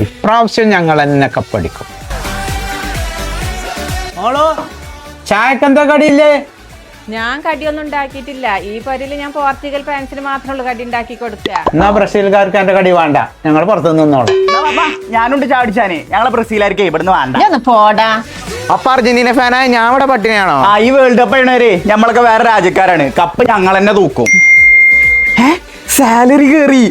ഇപ്രാവശ്യം ഞങ്ങൾ തന്നെ കപ്പടിക്കും. മോളോ ചായക്കെന്താ കടിയില്ലേ? ഞാൻ കടിയൊന്നും ഉണ്ടാക്കിയിട്ടില്ല. ഈ പരിയിൽ ഞാൻ പോർച്ചുഗൽ ഫാൻസിന് മാത്രമുള്ള കടി ഉണ്ടാക്കി കൊടുക്കുക. എന്നാ ബ്രസീൽക്കാർക്ക് എന്റെ കടി വേണ്ട, ഞങ്ങൾ പുറത്തു നിന്നോളാം. ഞാനുണ്ട് ചാടിച്ചാന്. ഞങ്ങളെ ബ്രസീലാർക്ക് ഇവിടുന്ന് വേണ്ട. ഒന്ന് പോടാ. അപ്പൊ അർജന്റീന ഫാനായ ഞാൻ ഇവിടെ പട്ടിണിയാണോ? ഈ വേൾഡ് കപ്പ് ചെയ്യണവരെ നമ്മളൊക്കെ വേറെ രാജ്യക്കാരാണ്. കപ്പ് ഞങ്ങൾ തന്നെ തൂക്കും. സാലറി കേറി.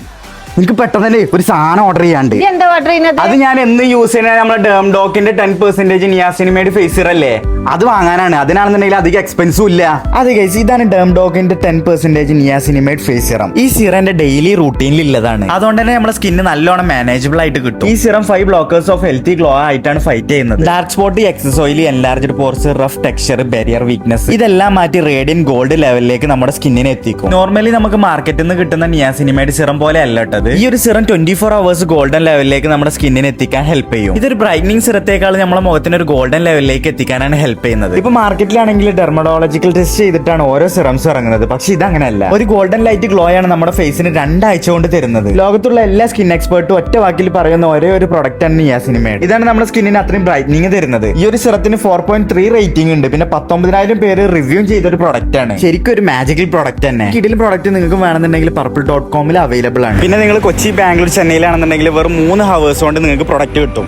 എനിക്ക് പെട്ടെന്ന് തന്നെ ഒരു സാധനം ഓർഡർ ചെയ്യാണ്ട്. എന്താ ഓർഡർ ചെയ്യുന്നത്? അത് ഞാൻ എന്ന് യൂസ് ചെയ്യുന്ന നമ്മുടെ ഡേംഡോക്കിന്റെ 10% നിയാസിനിമേഡ് ഫേസിയർ അല്ലേ, അത് വാങ്ങാനാണ്. അതിനാണെന്നുണ്ടെങ്കിൽ അധികം എക്സ്പെൻസും ഇല്ല. അത് ഗൈസ്, ഇതാണ് ഡേംഡോക്കിന്റെ 10% നിയാസിനിമേഡ് ഫേസ് സിറം. ഈ സിറം എന്റെ ഡെയിലി റൂട്ടീനിൽ ഉള്ളതാണ്. അതുകൊണ്ട് തന്നെ നമ്മുടെ സ്കിന്ന് നല്ലോണം മാനേജബിൾ ആയിട്ട് കിട്ടും. ഈ serum 5 blockers of healthy glow ആയിട്ടാണ് ഫൈറ്റ് ചെയ്യുന്നത്. Dark spot, excess oil, enlarged pores, rough texture, barrier weakness ഇതെല്ലാം മാറ്റി റേഡിയൻ ഗോൾഡ് ലെവലിലേക്ക് നമ്മുടെ സ്കിന്നിനെ എത്തിക്കും. നോർമലി നമുക്ക് മാർക്കറ്റിൽ നിന്ന് കിട്ടുന്ന നിയാസിനിമേഡ് സിറം പോലെ അല്ല കേട്ടത്. ഈ ഒരു സിറം 24 hours ഗോൾഡൻ ലെവലിലേക്ക് നമ്മുടെ സ്കിന്നിനെ എത്തിക്കാൻ ഹെൽപ്പ് ചെയ്യും. ഇതൊരു ബ്രൈറ്റനിങ് സിറത്തേക്കാൾ നമ്മുടെ മുഖത്തിന് ഒരു ഗോൾഡൻ ലെവലിലേക്ക് എത്തിക്കാനാണ് ഹെൽപ്പ് ചെയ്യുന്നത്. ഇപ്പൊ മാർക്കറ്റിലാണെങ്കിൽ ഡെർമറ്റോളജിക്കൽ ടെസ്റ്റ് ചെയ്തിട്ടാണ് ഓരോ സിറംസ് ഇറങ്ങുന്നത്. പക്ഷെ ഇതങ്ങനെയല്ല. ഒരു ഗോൾഡൻ ലൈറ്റ് ഗ്ലോ ആണ് നമ്മുടെ ഫേസിന് 2 ആഴ്ച കൊണ്ട് തരുന്നത്. ലോകത്തുള്ള എല്ലാ സ്കിൻ എക്സ്പേർട്ടും ഒറ്റ വാക്കിൽ പറയുന്ന ഒരേ ഒരു പ്രൊഡക്റ്റ് ആണ് നിയാസിനിമേഡ്. ഇതാണ് നമ്മുടെ സ്കിന്നിന് അത്രയും ബ്രൈറ്റനിങ് തരുന്നത്. ഈ ഒരു സിറത്തിന് 4.3 റേറ്റിംഗ് ഉണ്ട്. പിന്നെ 19,000 പേര് റിവ്യൂ ചെയ്ത ഒരു പ്രൊഡക്റ്റ് ആണ്. ശരിക്കും ഒരു മാജിക്കൽ പ്രൊഡക്റ്റ് തന്നെ. കിടിലൻ പ്രൊഡക്റ്റ് നിങ്ങൾക്ക് വേണമെന്നുണ്ടെങ്കിൽ purple.com അവൈലബിൾ ആണ്. പിന്നെ നിങ്ങൾ കൊച്ചി, ബാംഗ്ലൂർ, ചെന്നൈയിലാണെന്നുണ്ടെങ്കിൽ വെറും 3 hours കൊണ്ട് നിങ്ങൾക്ക് പ്രൊഡക്റ്റ് കിട്ടും.